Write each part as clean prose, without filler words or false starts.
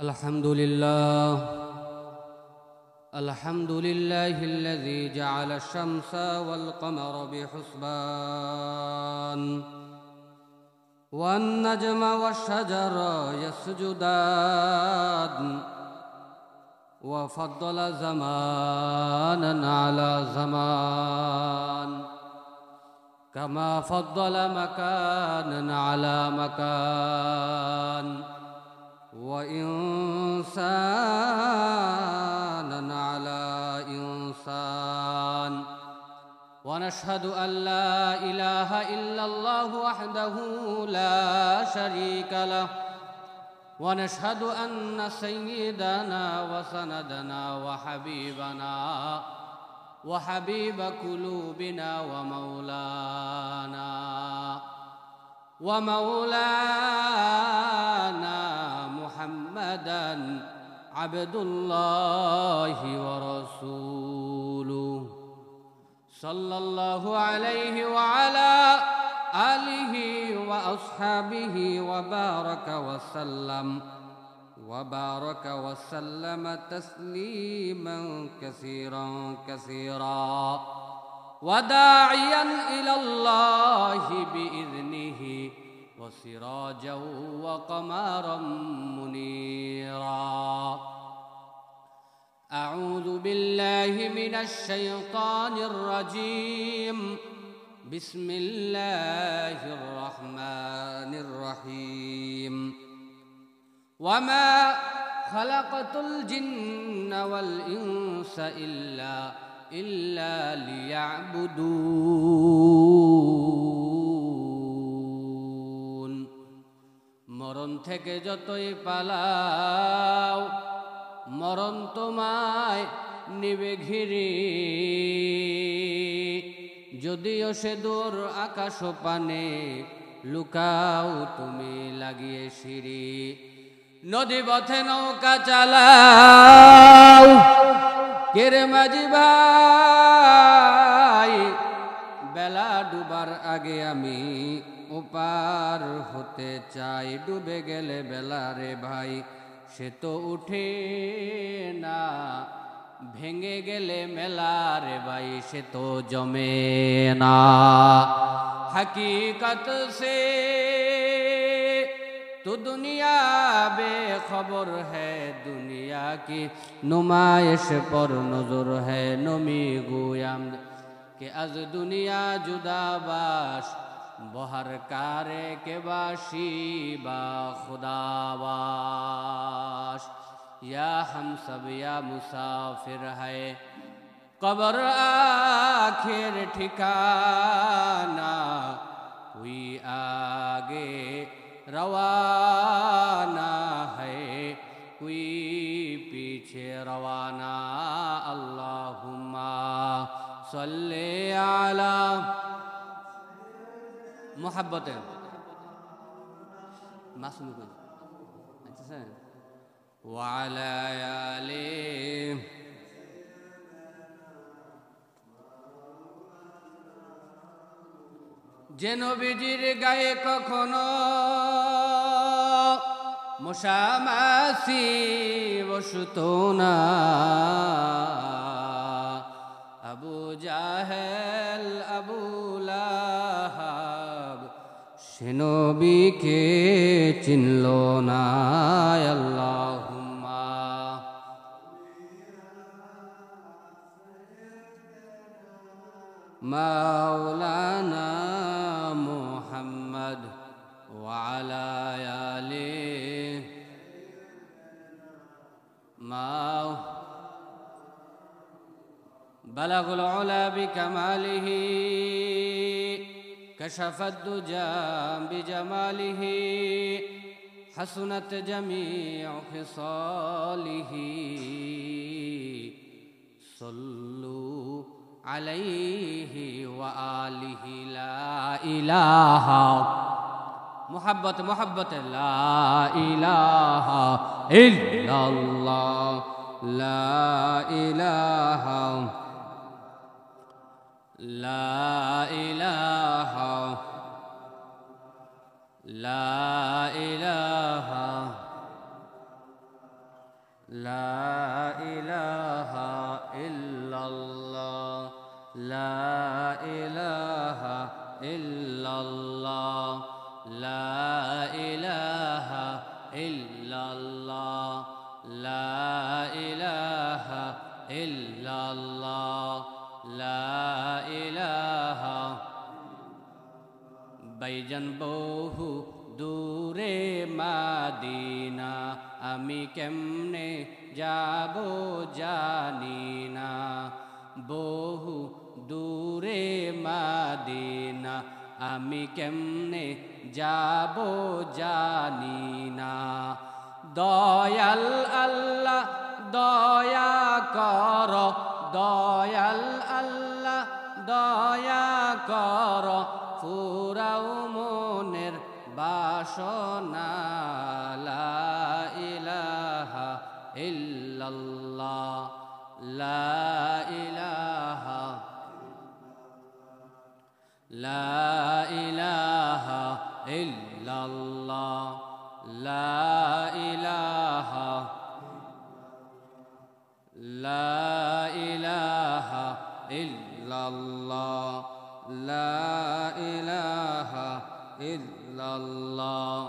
الحمد لله الذي جعل الشمس والقمر بحسبان والنجم والشجر يسجدان وفضل زمانا على زمان كما فضل مكانا على مكان وإنسانا على إنسان ونشهد أن لا إله إلا الله وحده لا شريك له ونشهد أن سيدنا وسندنا وحبيب قلوبنا ومولانا محمدا عبد الله ورسوله صلى الله عليه وعلى آله وأصحابه وبارك وسلم تسليما كثيرا وداعيا إلى الله بإذنه وسراجا وقمرا منيرا أعوذ بالله من الشيطان الرجيم بسم الله الرحمن الرحيم وما خلقت الجن والإنس إلا ليعبدون মরণ থেকে যতই পালাও মরণ তোমায় নিবে ঘিরে যদিও সে দূর আকাশ পানে লুকাও তুমি লাগিয়ে সিঁড়ি নদী পথে নৌকা চালাও কেরে মাঝি ভাই বেলা ডুবার আগে আমি ওপার হতে চাই ডুবে গেলে বেলা রে ভাই সে তো উঠে না ভেঙে গেলে মেলা রে ভাই সে তো জমে না हकीकत से तो दुनिया बेखबर है दुनिया की नुमाइश पर नजर है नमी गोयाम के अज दुनिया जुदा बाश बहर कारे के बाशी बा खुदाबाश या हम सब या मुसाफिर है कब्र आखिर ठिकाना कोई आगे रवाना है कोई पीछे रवाना अल्लाहुम्मा सल्ले अला मोहब्बत मासूम अच्छा वाला आले যে নবীজির গায়ে কখনো মশা মাছি বসতো না আবু জাহেল আবু লাহাব সে নবীকে চিনল না আল্লাহুম্মা মাওলানা محمد وعلى آله ما بلغ العلا بكماله كشف الدجى بجماله حسنت جميع خصاله صلوا عليه وآله لا إله محبت لا إله إلا الله لا إله لا إله লা ইলাহা ইল্লাল্লাহ লা ইলাহা ইল্লাল্লাহ লা ইলাহা ইল্লাল্লাহ লা ইলাহা ইল্লাল্লাহ লা ইলাহা বাইজান বহু দূরে মাদিনা আমি কেমনে যাব জানি না বহু দূরে মাদিনা আমি কেমনে যাব জানি না দয়াল আল্লাহ দয়া কর দয়াল আল্লাহ দয়া কর ফুরাও মনের বাসনা লা ইলাহা ইল্লাল্লাহ লা ইলাহা লা ইলাহা ইল্লাল্লাহ লা ইলাহা লা ইলাহা ইল্লাল্লাহ লা ইলাহা ইল্লাল্লাহ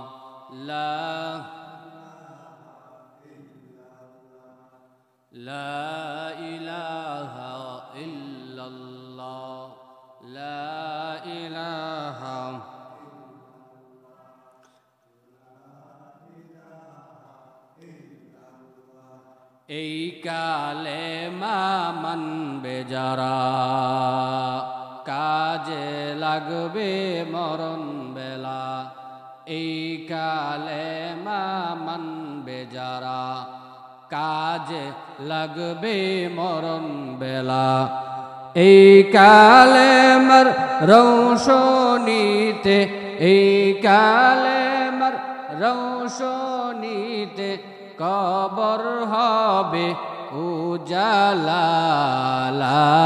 লা ইলাহা ইল্লাল্লাহ লা ইলাহা এই কালেমা মানবে যারা কাজে লাগবে মরণ বেলা এই কালেমা মানবে যারা কাজে লাগবে মরণ বেলা এই কালেমার রৌশনীতে এই কালেমার রৌশনীতে কবর হবে উজালা লা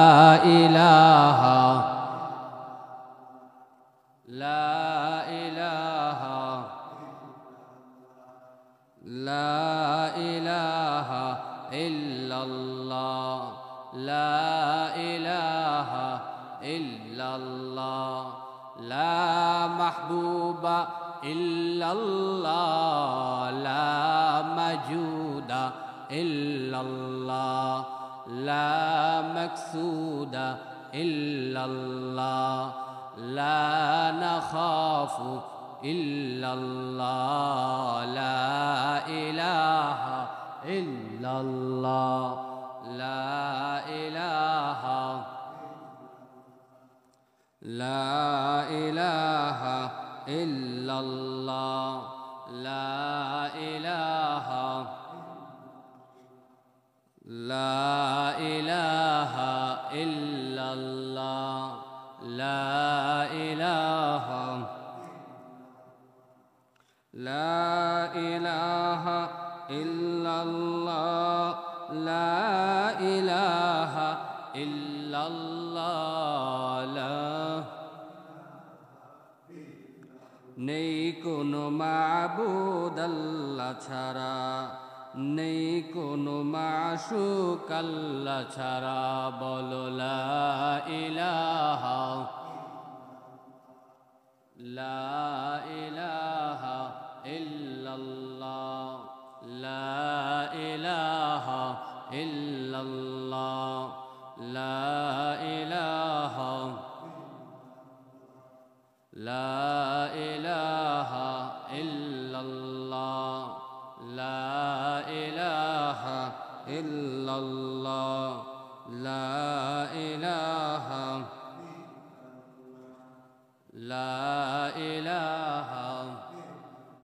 ইলাহা লা ইলাহা লা ইলাহা ইল্লাল্লাহ লা ইলাহা ইল্লাল্লাহ লা মাহবুবা ইল্লাল্লাহ লা মাজুদা ইল্লাল্লাহ লা মাকসুদা ইল্লাল্লাহ লা নাখাফু ইল্লাল্লাহ লা ইলাহা ইল্লাল্লাহ লা ইলাহা লা ইলাহা ইল্লাল্লাহ লা ইলাহা লা ইলাহা ইল্লাল্লাহ লা ইলাহা লা ইলাহা ইল্লাল্লাহ লা ইলাহা ইল্লাল্লাহ নেই কোনো মাবুদ আল্লাহ ছাড়া নেই কোনো মাশুক আল্লাহ ছাড়া বলো লা ইলাহা লা ইলাহা ইল্লাল্লাহ লা ইলাহা ইল্লাল্লাহ লা ইলাহা লা ইলাহা ইল্লাল্লাহ লা ইলাহা ইল্লাল্লাহ লা